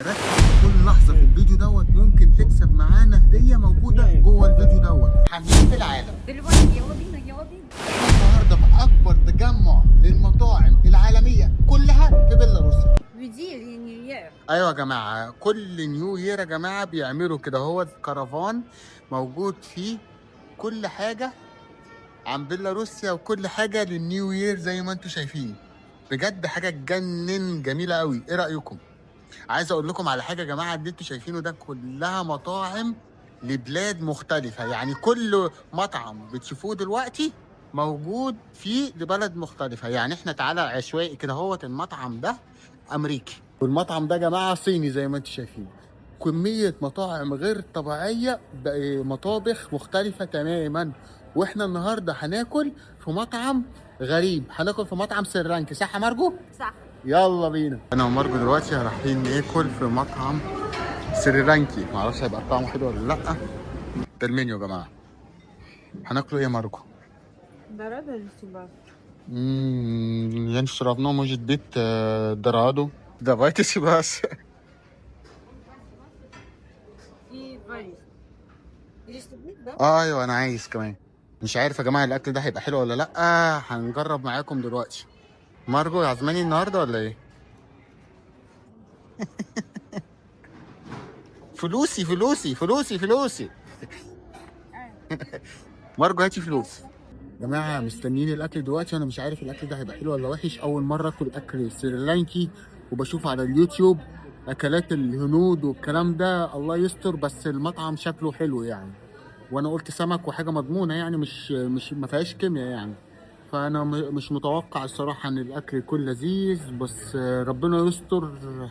ركز في كل لحظه في الفيديو دوت، ممكن تكسب معانا هديه موجوده جوه الفيديو دوت. حاملين في العالم دلوقتي يلا بينا يلا بينا. احنا النهارده في اكبر تجمع للمطاعم العالميه كلها في بيلاروسيا. فيديو نيويورك. ايوه يا جماعه، كل نيو يير يا جماعه بيعملوا كده، هو كرفان موجود فيه كل حاجه عن بيلاروسيا وكل حاجه للنيو يير زي ما انتم شايفين. بجد حاجه تجنن، جميله قوي. ايه رايكم؟ عايز اقول لكم على حاجه يا جماعه، اللي انتوا شايفينه ده كلها مطاعم لبلاد مختلفه، يعني كل مطعم بتشوفوه دلوقتي موجود فيه لبلد مختلفه. يعني احنا تعالى عشوائي كده، هوت المطعم ده امريكي والمطعم ده يا جماعه صيني زي ما انتوا شايفين. كميه مطاعم غير طبيعيه، مطابخ مختلفه تماما. واحنا النهارده هناكل في مطعم غريب، هناكل في مطعم سريلانكي، صح يا مرجو؟ صح. يلا بينا. انا ومارجو دلوقتي رايحين ناكل في مطعم سريلانكي، معرفش هيبقى طعمه حلو ولا لا. ده المنيو يا جماعه. هناكله ايه يا مارجو؟ Dorada de Subaru. Я все равно может быть дорадо. Давайте сейчас. И Борис. Или что будет, да? ايوه انا عايز كمان. مش عارف يا جماعه الاكل ده هيبقى حلو ولا لا، هنجرب معاكم دلوقتي. مارجو عازماني النهارده ولا ايه؟ فلوسي فلوسي فلوسي فلوسي. مارجو هاتي فلوس. يا جماعه مستنيين الاكل دلوقتي، وانا مش عارف الاكل ده هيبقى حلو ولا وحش. اول مره اكل اكل سريلانكي، وبشوف على اليوتيوب اكلات الهنود والكلام ده، الله يستر. بس المطعم شكله حلو يعني، وانا قلت سمك وحاجه مضمونه يعني، مش ما فيهاش كيمياء يعني. فانا مش متوقع الصراحه ان الاكل يكون لذيذ، بس ربنا يستر.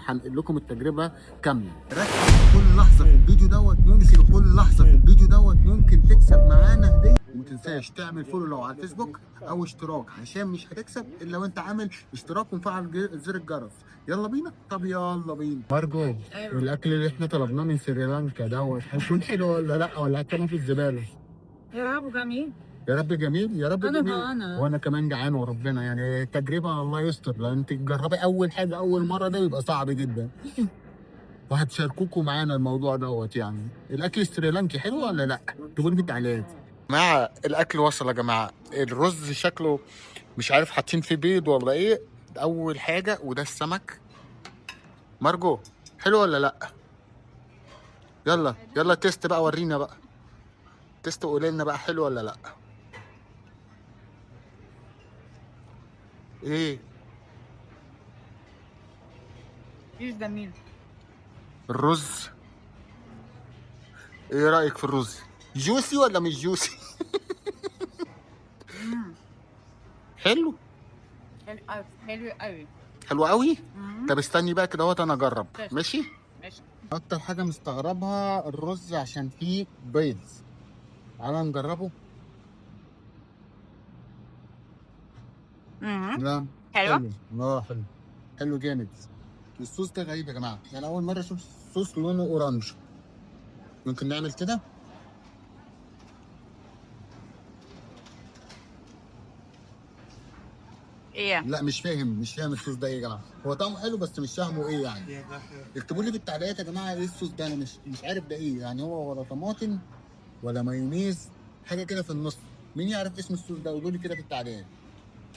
هنقل لكم التجربه كامله. ركز في كل لحظه في الفيديو دوت، ممكن تكسب معانا هديه. وما تنساش تعمل فولو لو على الفيسبوك، او اشتراك، عشان مش هتكسب الا وانت عامل اشتراك ومفعل زر الجرس. يلا بينا. طب يلا بينا. مارجو، أيوة. الاكل اللي احنا طلبناه من سريلانكا دوت هيكون حلو ولا لا، ولا هتكون في الزباله؟ يا أبو جميل. يا رب جميل، يا رب أنا جميل. جعانة. وانا كمان جعان وربنا، يعني تجربه الله يستر. لان انت تجربي اول حاجه اول مره، ده بيبقى صعب جدا. وهتشاركوكوا معانا الموضوع دوت. يعني الاكل السريلانكي حلو ولا لا؟ اكتبوا لي في التعليقات. جماعه الاكل وصل يا جماعه. الرز شكله مش عارف حاطين فيه بيض ولا ايه. ده اول حاجه، وده السمك. مارجو حلو ولا لا؟ يلا يلا تيست بقى، ورينا بقى تيست وقولي لنا بقى حلو ولا لا. ايه إيش جميل. الرز؟ ايه رايك في الرز؟ جوسي ولا مش جوسي؟ حلو. حلو أوي حلو أوي. حلو قوي. طب استني بقى كده اهوت، انا اجرب. ماشي. ماشي. ماشي. اكتر حاجه مستغربها الرز عشان فيه بيض. تعالى نجربه. لا حلوة؟ حلو. اه حلو. حلو جامد. الصوص ده غريب يا جماعه، يعني اول مره اشوف صوص لونه اورانج. ممكن نعمل كده. إيه؟ لا مش فاهم الصوص ده ايه يا جماعه. هو طعمه حلو بس مش فاهمه ايه يعني. اكتبوا لي في التعليقات يا جماعه ايه الصوص ده. انا مش عارف ده ايه يعني. هو ولا طماطم ولا مايونيز، حاجه كده في النص. مين يعرف اسم الصوص ده؟ قولوا لي كده في التعليقات.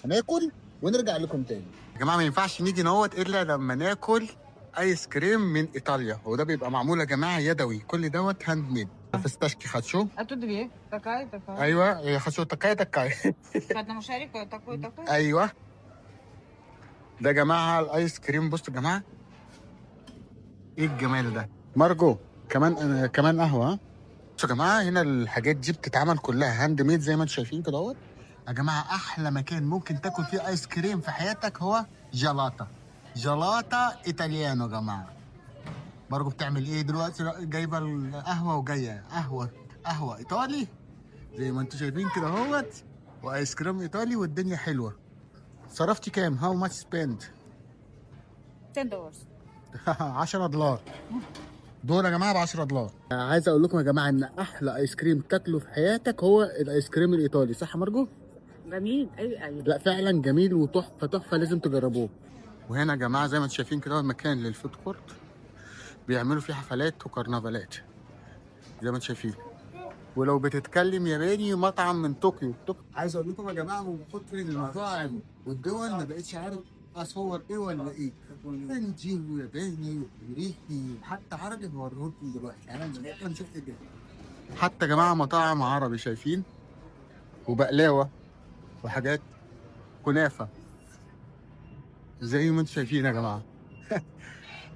هناكل ونرجع لكم تاني. يا جماعه ما ينفعش نيجي نوت الا لما ناكل ايس كريم من ايطاليا، وده بيبقى معمول يا جماعه يدوي. كل دوت هاند ميد. فستاشكي خاتشو. А тут две. Такая и такая. ايوه خاتشو تكاي تكاي. По одному шарику такой и такой. ايوه. ده يا جماعه الايس كريم. بصوا يا جماعه ايه الجمال ده. مارجو كمان قهوه. بصوا يا جماعه، هنا الحاجات دي بتتعمل كلها هاند ميد زي ما انتم شايفين كده اهوت. يا جماعه احلى مكان ممكن تاكل فيه ايس كريم في حياتك هو جالاتا. جالاتا ايطاليانو يا جماعه. مارجو بتعمل ايه دلوقتي؟ جايبه القهوه وجايه قهوه ايطالي زي ما انتم شايفين كده اهوت، وايس كريم ايطالي، والدنيا حلوه. صرفتي كام؟ هاو ماتش سبند؟ $10. 10 دولار. دول يا جماعه ب 10 دولار. عايز اقول لكم يا جماعه ان احلى ايس كريم تاكله في حياتك هو الايس كريم الايطالي، صح يا مارجو؟ جميل أوي أوي. لا فعلا جميل وتحفه تحفه، لازم تجربوه. وهنا يا جماعه زي ما انتم شايفين كده المكان للفود كورت. بيعملوا فيه حفلات وكرنفالات زي ما انتم شايفين. ولو بتتكلم ياباني مطعم من طوكيو. عايز اقول لكم يا جماعه من كتر المطاعم والدول ما بقتش عارف اصور ايه ولا ايه. فرنسي وياباني وامريكي حتى عربي بوريهولكم دلوقتي. انا دلوقتي شفت كده حتى يا جماعه مطاعم عربي شايفين، وبقلاوه وحاجات كنافه زي ما انتم شايفين يا جماعه.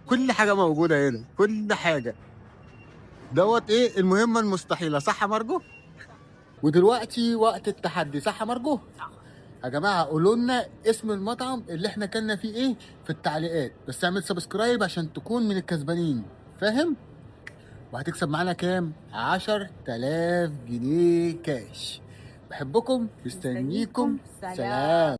كل حاجه موجوده هنا، كل حاجه. دوت ايه المهمه المستحيله، صح يا مرجو؟ ودلوقتي وقت التحدي، صح يا مرجو؟ يا جماعه قولوا لنا اسم المطعم اللي احنا كنا فيه ايه في التعليقات، بس اعمل سبسكرايب عشان تكون من الكسبانين، فاهم؟ وهتكسب معانا كام؟ 10,000 جنيه كاش. بحبكم، مستنيكم، سلام.